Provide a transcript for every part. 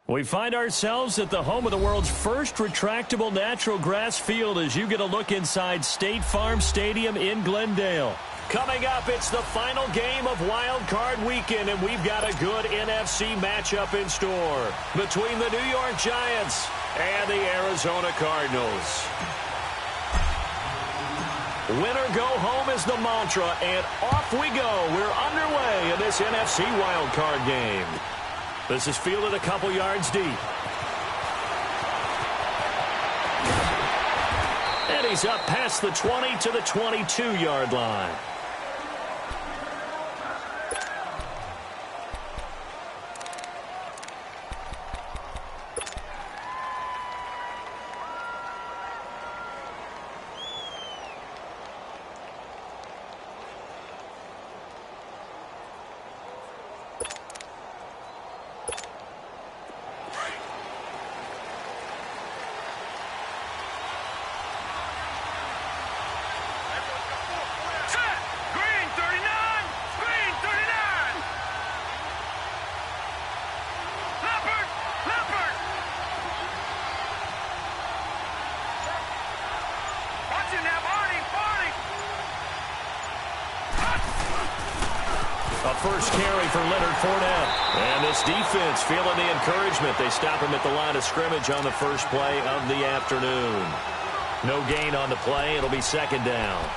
We find ourselves at the home of the world's first retractable natural grass field as you get a look inside State Farm Stadium in Glendale. Coming up, it's the final game of Wild Card Weekend, and we've got a good NFC matchup in store between the New York Giants and the Arizona Cardinals. Winner go home is the mantra, and off we go. We're underway in this NFC Wild Card game. This is fielded a couple yards deep. And he's up past the 20 to the 22-yard line. First carry for Leonard Fournette. And this defense feeling the encouragement. They stop him at the line of scrimmage on the first play of the afternoon. No gain on the play. It'll be second down.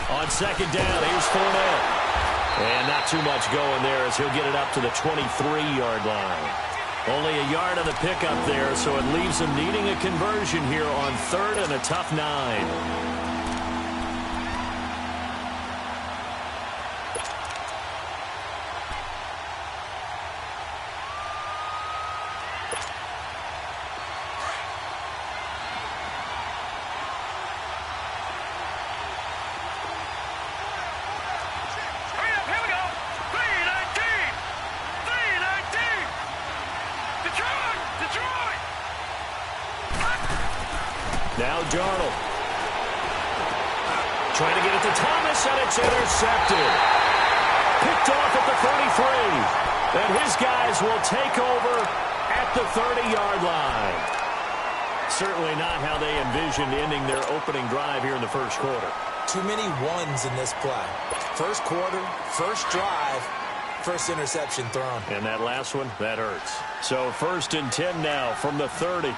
On second down, here's Fournette. And not too much going there as he'll get it up to the 23-yard line. Only a yard on the pickup there, so it leaves him needing a conversion here on third and a tough 9. Now Darnold. Trying to get it to Thomas, and it's intercepted. Picked off at the 33. And his guys will take over at the 30-yard line. Certainly not how they envisioned ending their opening drive here in the first quarter. Too many ones in this play. First quarter, first drive, first interception thrown. And that last one, that hurts. So 1st and 10 now from the 30.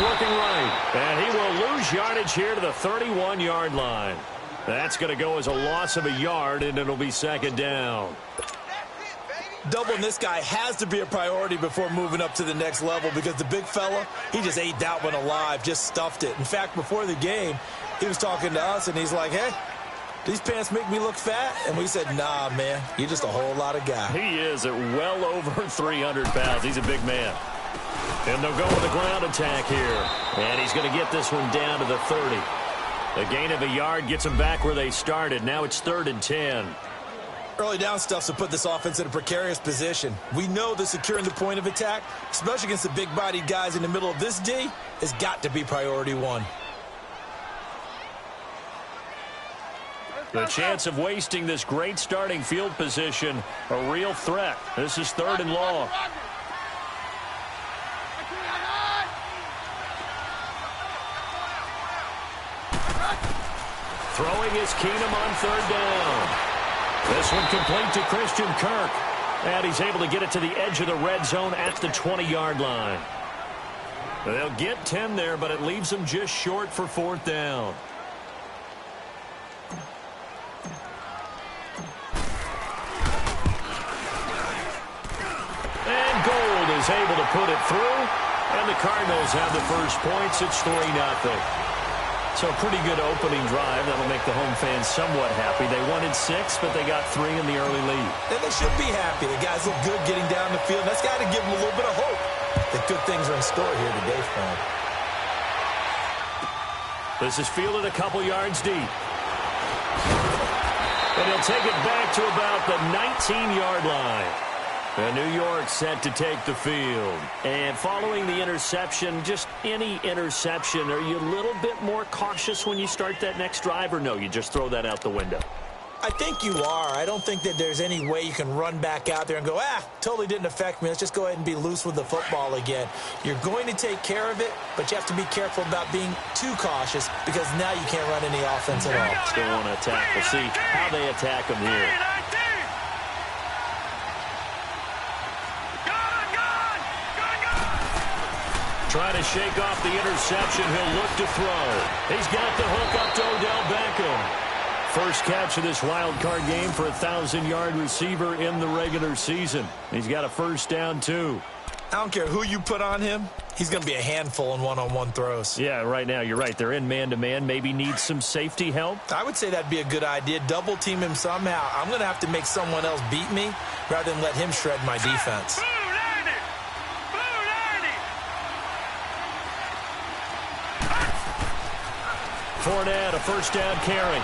Looking right, and he will lose yardage here to the 31-yard line. That's going to go as a loss of a yard, and it'll be second down. Doubling this guy has to be a priority before moving up to the next level because the big fella, he just ate that one alive, just stuffed it. In fact, before the game, he was talking to us, and he's like, hey, these pants make me look fat? And we said, nah, man, you're just a whole lot of guy. He is at well over 300 pounds. He's a big man. And they'll go with the ground attack here. And he's going to get this one down to the 30. A gain of a yard gets them back where they started. Now it's 3rd and 10. Early down stuff to put this offense in a precarious position. We know that securing the point of attack, especially against the big-bodied guys in the middle of this D, has got to be priority one. The chance of wasting this great starting field position, a real threat. This is 3rd and long. Throwing is Keenum on 3rd down. This one complete to Christian Kirk. And he's able to get it to the edge of the red zone at the 20-yard line. They'll get 10 there, but it leaves them just short for 4th down. And Gold is able to put it through. And the Cardinals have the first points. It's 3-0. So a pretty good opening drive. That'll make the home fans somewhat happy. They wanted 6, but they got 3 in the early lead. And they should be happy. The guys look good getting down the field. That's got to give them a little bit of hope that good things are in store here today for them. This is fielded a couple yards deep. And he'll take it back to about the 19-yard line. And New York set to take the field. And following the interception, just any interception, are you a little bit more cautious when you start that next drive, or no, you just throw that out the window? I think you are. I don't think that there's any way you can run back out there and go, totally didn't affect me. Let's just go ahead and be loose with the football again. You're going to take care of it, but you have to be careful about being too cautious because now you can't run any offense at all. Still want to attack. We'll see how they attack them here. Trying to shake off the interception. He'll look to throw. He's got the hook up to Odell Beckham. First catch of this wild card game for a 1,000-yard receiver in the regular season. He's got a first down, too. I don't care who you put on him. He's going to be a handful in one-on-one throws. Yeah, right now, you're right. They're in man-to-man. Maybe need some safety help. I would say that'd be a good idea. Double team him somehow. I'm going to have to make someone else beat me rather than let him shred my defense. Fournette, a first down carry.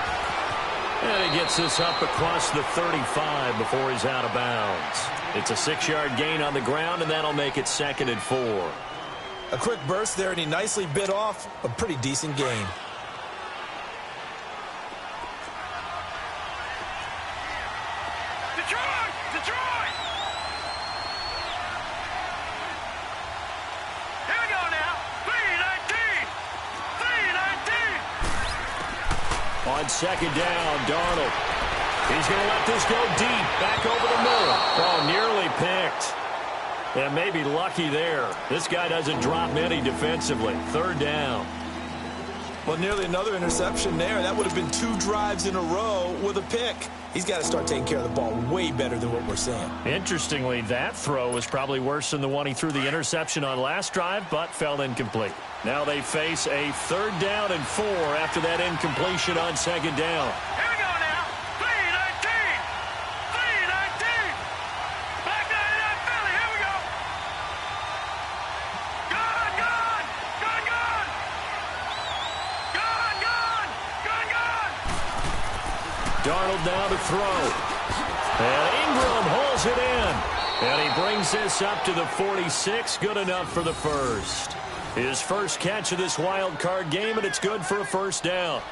And he gets this up across the 35 before he's out of bounds. It's a 6-yard gain on the ground, and that'll make it 2nd and 4. A quick burst there, and he nicely bit off a pretty decent gain. On 2nd down, Darnold. He's going to let this go deep, back over the middle. Oh, nearly picked. And maybe lucky there. This guy doesn't drop many defensively. 3rd down. Well, nearly another interception there. That would have been 2 drives in a row with a pick. He's got to start taking care of the ball way better than what we're seeing. Interestingly, that throw was probably worse than the one he threw the interception on last drive, but fell incomplete. Now they face a 3rd down and 4 after that incompletion on 2nd down. Here we go now. 3-19. 3-19. Back to that Philly. Here we go. Gone, gone. Gone, gone. Gone, gone. Gone, gone. Darnold now to throw. And Ingram holds it in. And he brings this up to the 46. Good enough for the first. His first catch of this wild card game, and it's good for a first down.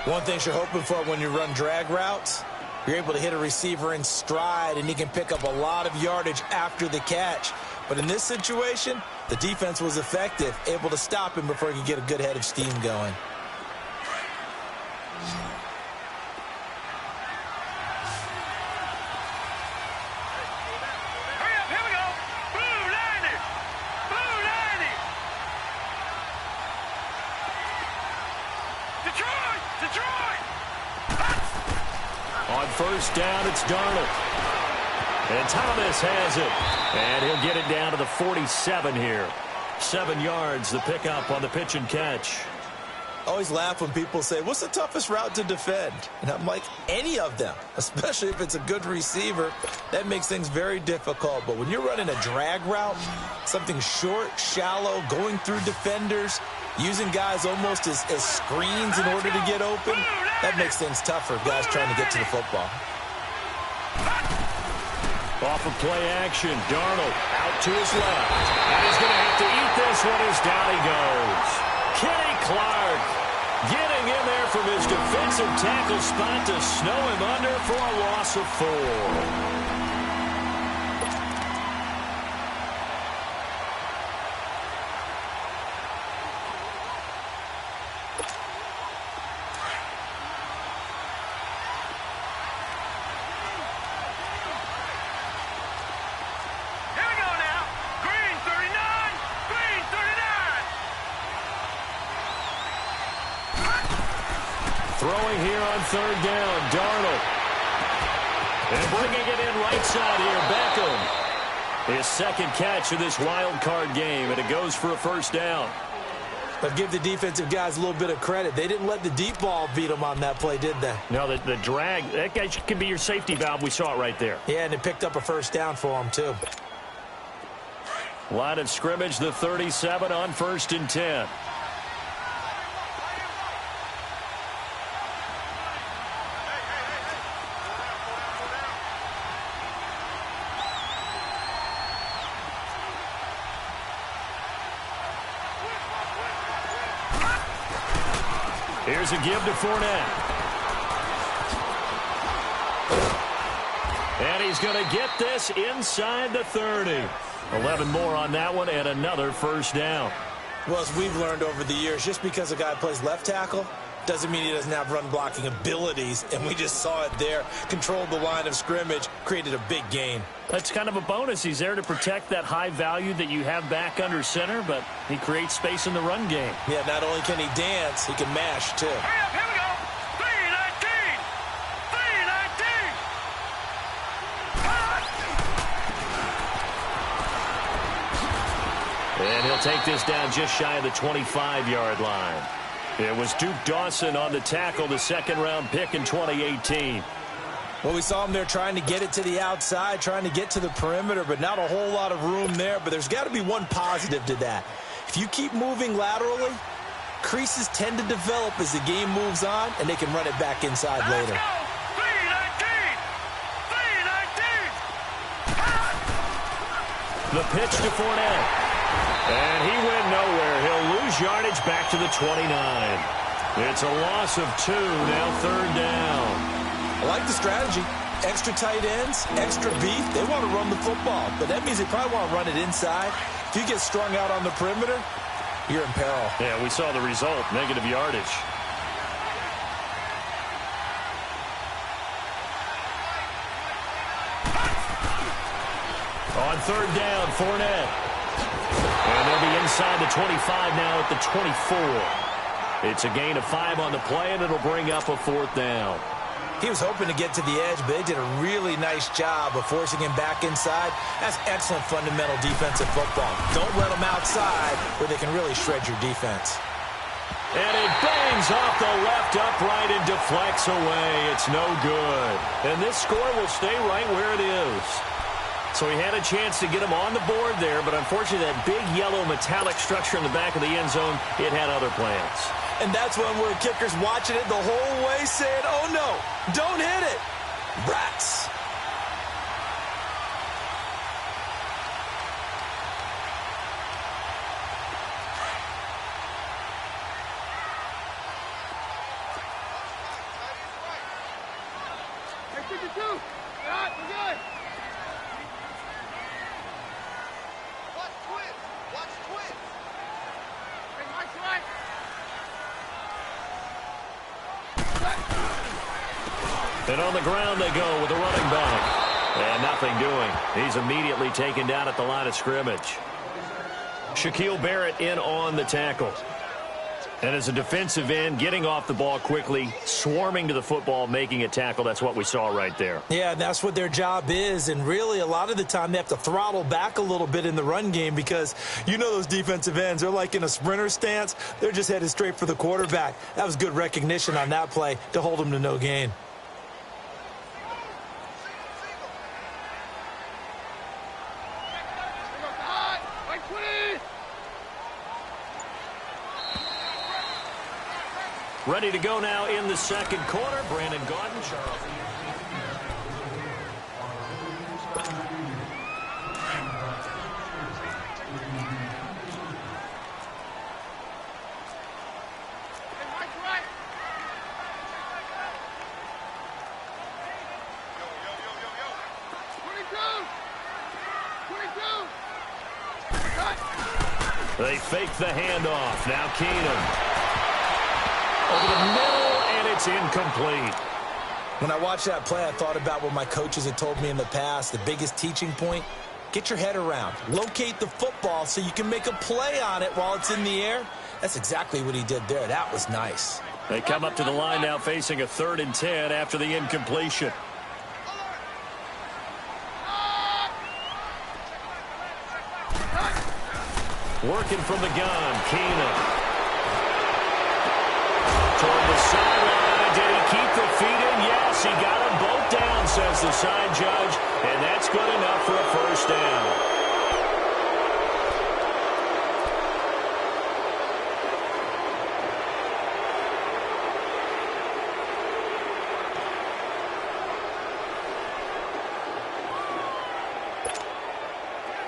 One thing you're hoping for when you run drag routes, you're able to hit a receiver in stride, and he can pick up a lot of yardage after the catch. But in this situation, the defense was effective, able to stop him before he could get a good head of steam going. First down, it's Darnold. And Thomas has it. And he'll get it down to the 47 here. 7 yards, the pickup on the pitch and catch. I always laugh when people say, what's the toughest route to defend? And I'm like, any of them, especially if it's a good receiver. That makes things very difficult. But when you're running a drag route, something short, shallow, going through defenders, using guys almost as screens in order to get open, that makes things tougher, guys trying to get to the football. Off of play action, Darnold out to his left. And he's going to have to eat this one as down he goes. Kenny Clark getting in there from his defensive tackle spot to snow him under for a loss of 4. Throwing here on third down, Darnold. And bringing it in right side here, Beckham. His second catch of this wild card game, and it goes for a first down. But give the defensive guys a little bit of credit. They didn't let the deep ball beat them on that play, did they? No, the drag, that guy can be your safety valve. We saw it right there. Yeah, and it picked up a first down for them, too. Line of scrimmage, the 37 on 1st and 10. Here's a give to Fournette. And he's going to get this inside the 30. 11 more on that one and another first down. Well, as we've learned over the years, just because a guy plays left tackle doesn't mean he doesn't have run blocking abilities, and we just saw it there. Controlled the line of scrimmage, created a big gain. That's kind of a bonus. He's there to protect that high value that you have back under center, but he creates space in the run game. Yeah, not only can he dance, he can mash, too. Hurry up, here we go. 3-19. 3-19. And he'll take this down just shy of the 25-yard line. It was Duke Dawson on the tackle, the second-round pick in 2018. Well, we saw him there trying to get it to the outside, trying to get to the perimeter, but not a whole lot of room there. But there's got to be one positive to that. If you keep moving laterally, creases tend to develop as the game moves on, and they can run it back inside later. 3-19. 3-19. The pitch to Fournette. And he went nowhere. He'll lose yardage back to the 29. It's a loss of 2, now third down. I like the strategy. Extra tight ends, extra beef. They want to run the football, but that means they probably want to run it inside. If you get strung out on the perimeter, you're in peril. Yeah, we saw the result, negative yardage. On third down, Fournette. And they'll be inside the 25 now at the 24. It's a gain of 5 on the play, and it'll bring up a fourth down. He was hoping to get to the edge, but they did a really nice job of forcing him back inside. That's excellent fundamental defensive football. Don't let them outside where they can really shred your defense. And it bangs off the left upright and deflects away. It's no good. And this score will stay right where it is. So he had a chance to get him on the board there, but unfortunately that big yellow metallic structure in the back of the end zone, it had other plans. And that's when we're kickers watching it the whole way saying, oh no, don't hit it. Rats. And on the ground they go with the running back. And nothing doing. He's immediately taken down at the line of scrimmage. Shaquille Barrett in on the tackle. And as a defensive end, getting off the ball quickly, swarming to the football, making a tackle. That's what we saw right there. Yeah, that's what their job is. And really, a lot of the time, they have to throttle back a little bit in the run game because you know those defensive ends, they're like in a sprinter stance. They're just headed straight for the quarterback. That was good recognition on that play to hold them to no gain. Ready to go now in the second quarter. Brandon Gaudin, Charles. They fake the handoff. Now Keenum. Over the middle, and it's incomplete. When I watched that play, I thought about what my coaches had told me in the past. The biggest teaching point, get your head around. Locate the football so you can make a play on it while it's in the air. That's exactly what he did there. That was nice. They come up to the line now facing a 3rd and 10 after the incompletion. Working from the gun, Keenum. Toward the sideline. Did he keep the feet in? Yes, he got them both down, says the side judge. And that's good enough for a first down.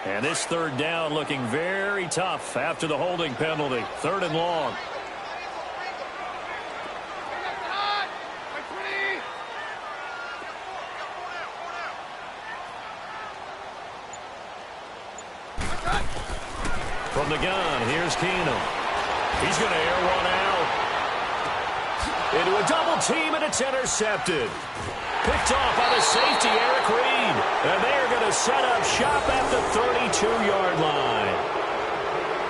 And this 3rd down looking very tough after the holding penalty. 3rd and long. From the gun, here's Keenum. He's going to air one out. Into a double team, and it's intercepted. Picked off by the safety, Eric Reed. And they're going to set up shop at the 32-yard line.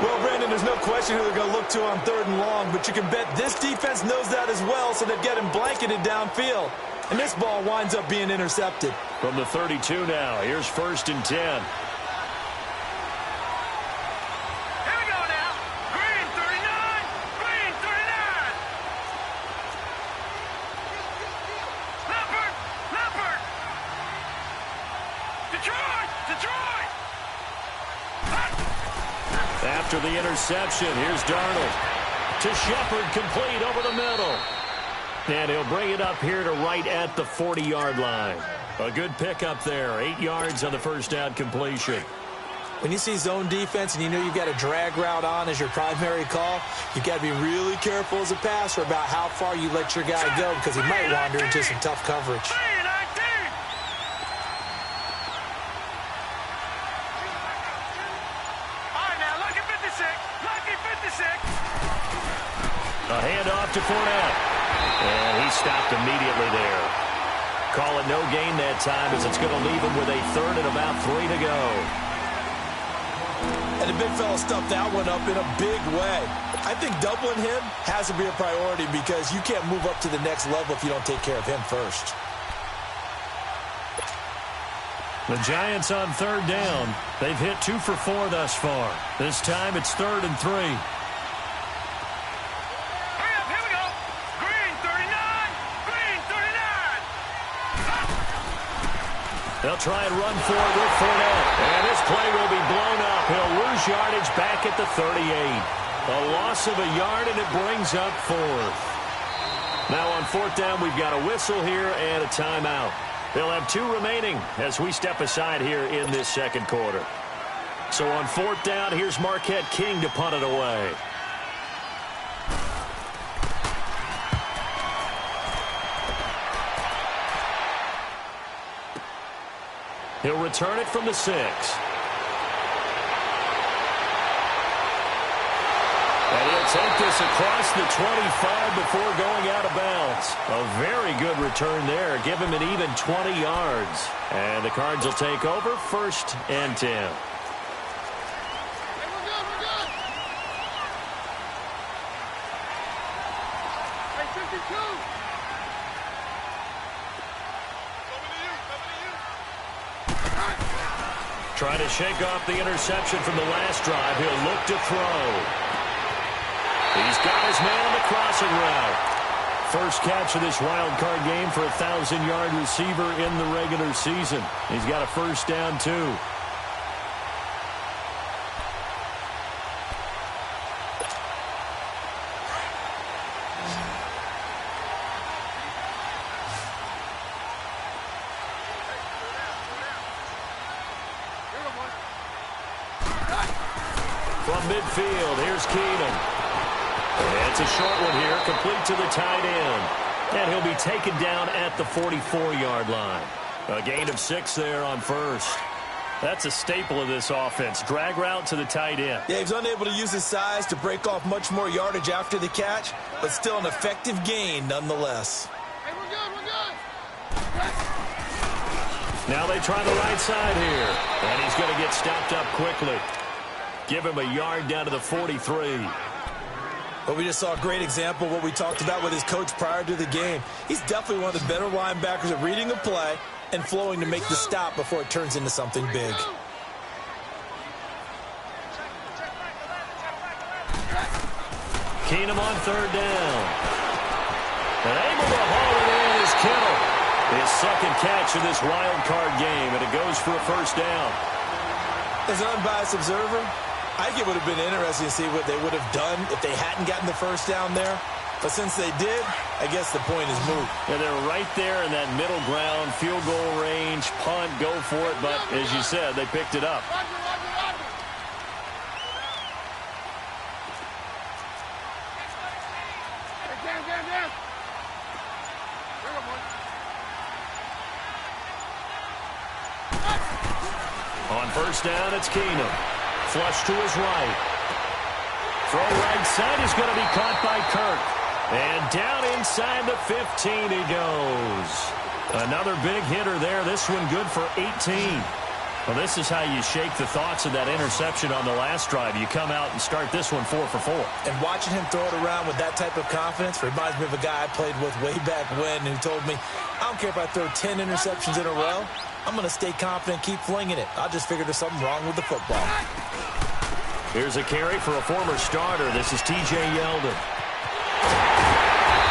Well, Brandon, there's no question who they're going to look to on 3rd and long, but you can bet this defense knows that as well, so they're getting blanketed downfield. And this ball winds up being intercepted. From the 32 now, here's 1st and 10. After the interception, here's Darnold. To Shepard, complete over the middle. And he'll bring it up here to right at the 40-yard line. A good pickup there. 8 yards on the first down completion. When you see zone defense and you know you've got a drag route on as your primary call, you've got to be really careful as a passer about how far you let your guy go because he might wander into some tough coverage. A handoff to Fournette. And he stopped immediately there. Call it no gain that time as it's going to leave him with a 3rd and about 3 to go. And the big fella stuffed that one up in a big way. I think doubling him has to be a priority because you can't move up to the next level if you don't take care of him first. The Giants on 3rd down. They've hit 2 for 4 thus far. This time it's 3rd and 3. They'll try and run for it with Fournette. And this play will be blown up. He'll lose yardage back at the 38. A loss of a yard, and it brings up 4th. Now on 4th down, we've got a whistle here and a timeout. They'll have 2 remaining as we step aside here in this 2nd quarter. So on 4th down, here's Marquette King to punt it away. He'll return it from the 6. And he'll take this across the 25 before going out of bounds. A very good return there. Give him an even 20 yards. And the Cards will take over 1st and 10. Hey, we're good. Hey, 52. Trying to shake off the interception from the last drive. He'll look to throw. He's got his man on the crossing route. First catch of this wild card game for a 1,000-yard receiver in the regular season. He's got a first down, too. From midfield, here's Keenum. And it's a short one here, complete to the tight end. And he'll be taken down at the 44-yard line. A gain of 6 there on first. That's a staple of this offense. Drag route to the tight end. Yeah, he's unable to use his size to break off much more yardage after the catch, but still an effective gain nonetheless. Hey, we're good. Now they try the right side here. And he's going to get stopped up quickly. Give him a yard down to the 43. Well, we just saw a great example of what we talked about with his coach prior to the game. He's definitely one of the better linebackers at reading a play and flowing to make the stop before it turns into something big. Keenum on third down. And able to haul it in is Kittle. His second catch of this wild card game, and it goes for a first down. As an unbiased observer, I think it would have been interesting to see what they would have done if they hadn't gotten the first down there. But since they did, I guess the point is moot. Yeah, they're right there in that middle ground, field goal range, punt, go for it. But as you said, they picked it up. On first down, it's Keenum. Flush to his right. Throw right side is going to be caught by Kirk. And down inside the 15 he goes. Another big hitter there. This one good for 18. Well, this is how you shake the thoughts of that interception on the last drive. You come out and start this one 4 for 4. And watching him throw it around with that type of confidence reminds me of a guy I played with way back when who told me, I don't care if I throw 10 interceptions in a row. I'm going to stay confident, keep flinging it. I just figured there's something wrong with the football. Here's a carry for a former starter. This is T.J. Yeldon.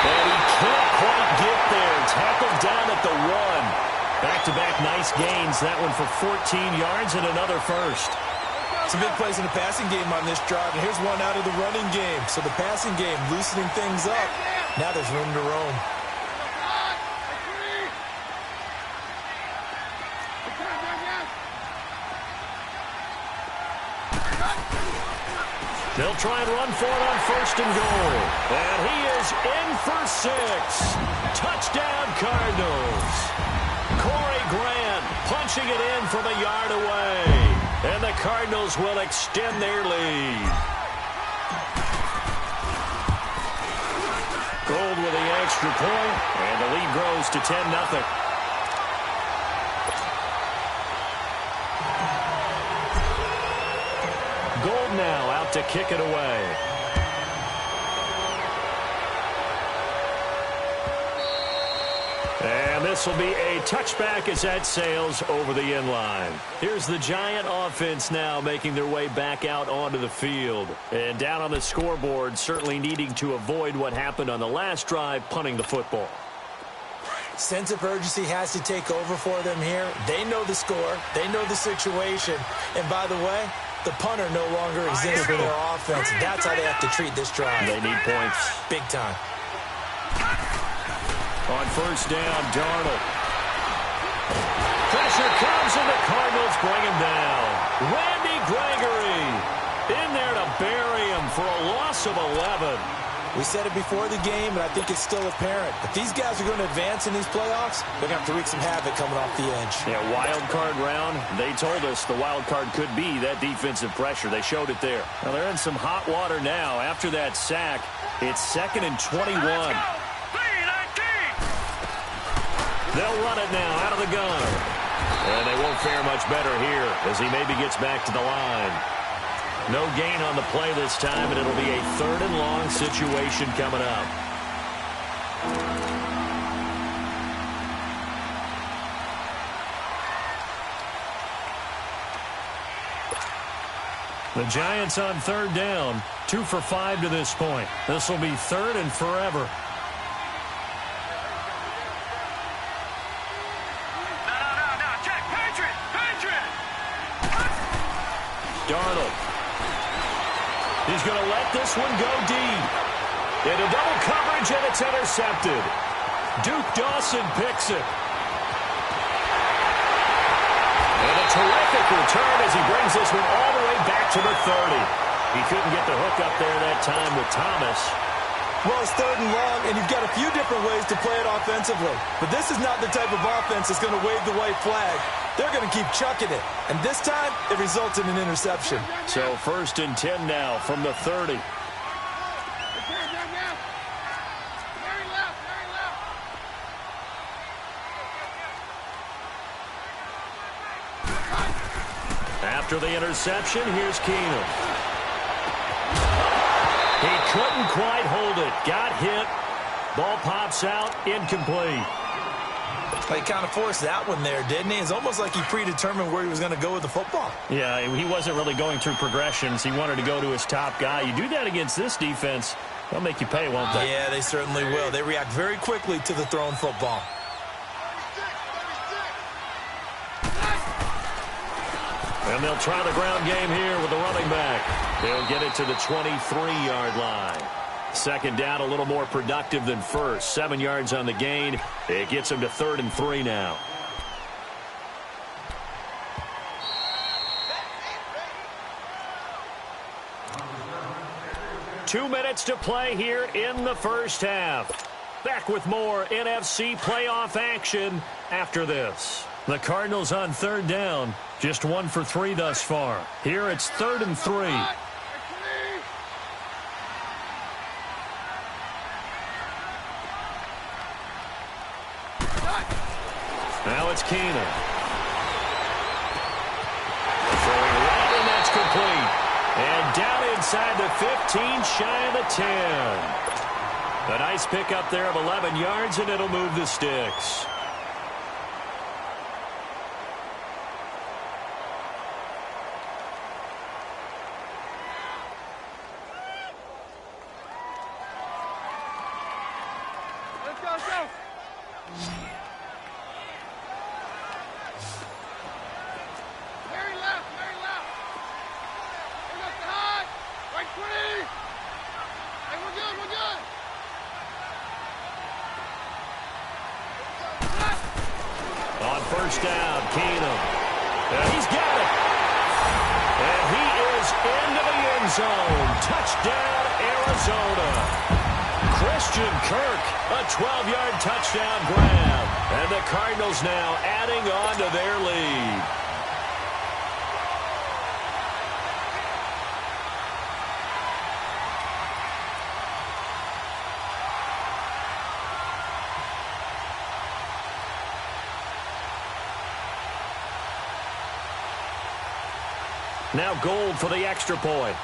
And he can't quite get there. Tackled down at the 1. Back-to-back nice gains. That one for 14 yards and another first. Some big plays in the passing game on this drive, and here's one out of the running game. So the passing game loosening things up. Now there's room to roam. They'll try and run for it on first and goal. And he is in for 6. Touchdown, Cardinals. Corey Grant punching it in from a yard away. And the Cardinals will extend their lead. Gold with the extra point, and the lead grows to 10-0. Gold now out to kick it away. And this will be a touchback as that sails over the end line. Here's the Giant offense now making their way back out onto the field. And down on the scoreboard, certainly needing to avoid what happened on the last drive, punting the football. Sense of urgency has to take over for them here. They know the score. They know the situation. And by the way, the punter no longer exists for their offense. That's how they have to treat this drive. They need points. Big time. On first down, Darnold. Pressure comes, and the Cardinals bring him down. Randy Gregory in there to bury him for a loss of 11. We said it before the game, and I think it's still apparent. If these guys are going to advance in these playoffs, they're going to have to wreak some havoc coming off the edge. Yeah, wild card round. They told us the wild card could be that defensive pressure. They showed it there. Now they're in some hot water now. After that sack, it's 2nd and 21. They'll run it now out of the gun. And they won't fare much better here as he maybe gets back to the line. No gain on the play this time, and it'll be a 3rd and long situation coming up. The Giants on 3rd down, 2 for 5 to this point. This will be 3rd and forever. Darnold. He's going to let this one go deep. Into double coverage, and it's intercepted. Duke Dawson picks it. And a terrific return as he brings this one all the way back to the 30. He couldn't get the hook up there that time with Thomas. Well, it's 3rd and long, and you've got a few different ways to play it offensively. But this is not the type of offense that's going to wave the white flag. They're going to keep chucking it. And this time, it results in an interception. So 1st and 10 now from the 30. After the interception, here's Keenum. He couldn't quite hold it. Got hit. Ball pops out, incomplete. He kind of forced that one there, didn't he? It's almost like he predetermined where he was going to go with the football. Yeah, he wasn't really going through progressions. He wanted to go to his top guy. You do that against this defense, they'll make you pay, won't they? Yeah, they certainly will. They react very quickly to the thrown football. And they'll try the ground game here with the running back. They'll get it to the 23-yard line. Second down, a little more productive than first. 7 yards on the gain. It gets them to 3rd and 3 now. Two minutes to play here in the first half. Back with more NFC playoff action after this. The Cardinals on 3rd down. Just 1 for 3 thus far. Here it's 3rd and 3. Now it's Keenan. Throwing right, and that's complete. And down inside the 15, shy of the 10. A nice pickup there of 11 yards, and it'll move the sticks. Let's go. Very left. Bring up the high. Right 20. Hey, we're good. On first down, Keenum. And he's got it. And he is into the end zone. Touchdown, Arizona. Christian Kirk, a 12-yard touchdown grab. And the Cardinals now adding on to their lead. Now Gold for the extra point.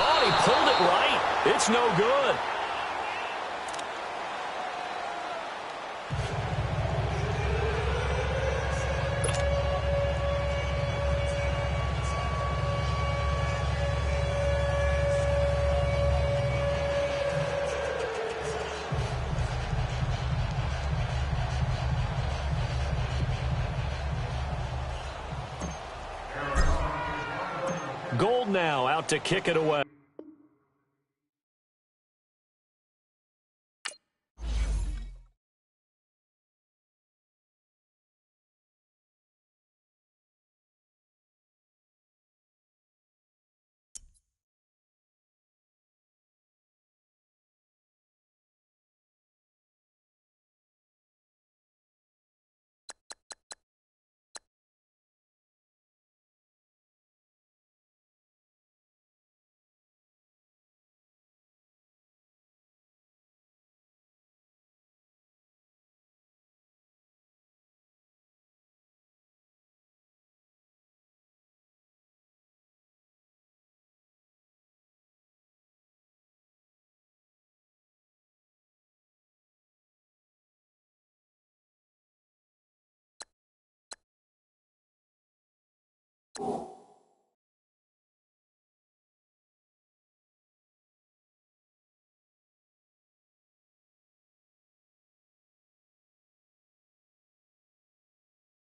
Oh, he pulled it right. It's no good. Gold now out to kick it away.